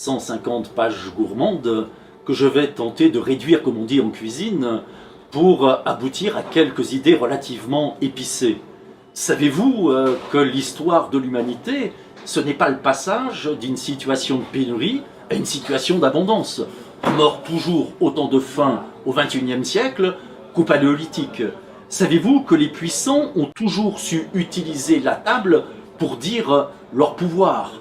150 pages gourmandes que je vais tenter de réduire, comme on dit en cuisine, pour aboutir à quelques idées relativement épicées. Savez-vous que l'histoire de l'humanité, ce n'est pas le passage d'une situation de pénurie à une situation d'abondance? On meurt toujours autant de faim au XXIe siècle qu'au Paléolithique. Savez-vous que les puissants ont toujours su utiliser la table pour dire leur pouvoir?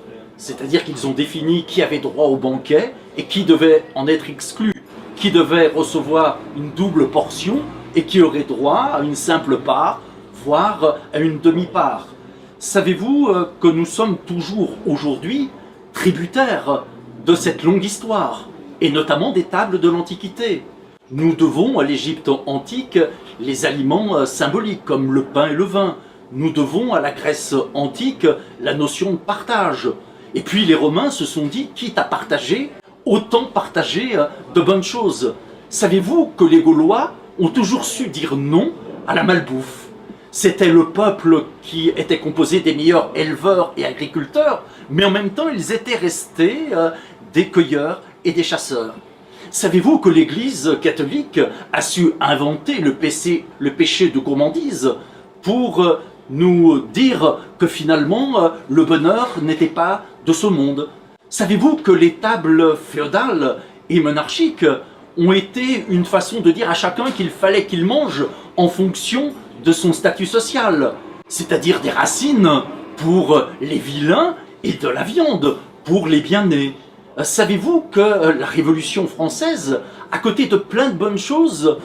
C'est-à-dire qu'ils ont défini qui avait droit au banquet et qui devait en être exclu, qui devait recevoir une double portion et qui aurait droit à une simple part, voire à une demi-part. Savez-vous que nous sommes toujours aujourd'hui tributaires de cette longue histoire, et notamment des tables de l'Antiquité? Nous devons à l'Égypte antique les aliments symboliques comme le pain et le vin. Nous devons à la Grèce antique la notion de partage. Et puis les Romains se sont dit, quitte à partager, autant partager de bonnes choses. Savez-vous que les Gaulois ont toujours su dire non à la malbouffe? C'était le peuple qui était composé des meilleurs éleveurs et agriculteurs, mais en même temps ils étaient restés des cueilleurs et des chasseurs. Savez-vous que l'Église catholique a su inventer le péché de gourmandise pour nous dire que finalement le bonheur n'était pas de ce monde? Savez-vous que les tables féodales et monarchiques ont été une façon de dire à chacun qu'il fallait qu'il mange en fonction de son statut social, c'est-à-dire des racines pour les vilains et de la viande pour les bien-nés? Savez-vous que la Révolution française, à côté de plein de bonnes choses,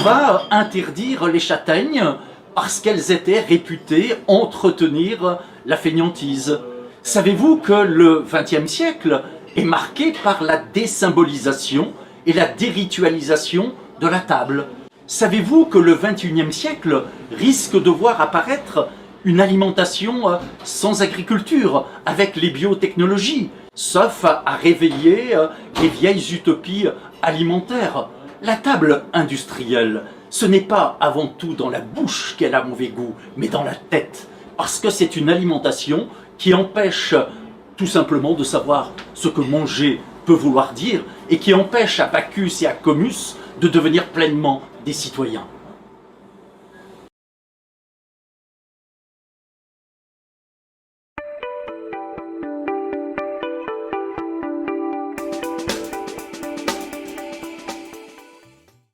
va interdire les châtaignes parce qu'elles étaient réputées entretenir la fainéantise? Savez-vous que le XXe siècle est marqué par la désymbolisation et la déritualisation de la table? Savez-vous que le XXIe siècle risque de voir apparaître une alimentation sans agriculture, avec les biotechnologies, sauf à réveiller les vieilles utopies alimentaires? La table industrielle, ce n'est pas avant tout dans la bouche qu'elle a mauvais goût, mais dans la tête, parce que c'est une alimentation qui empêche tout simplement de savoir ce que manger peut vouloir dire, et qui empêche à Bacchus et à Comus de devenir pleinement des citoyens.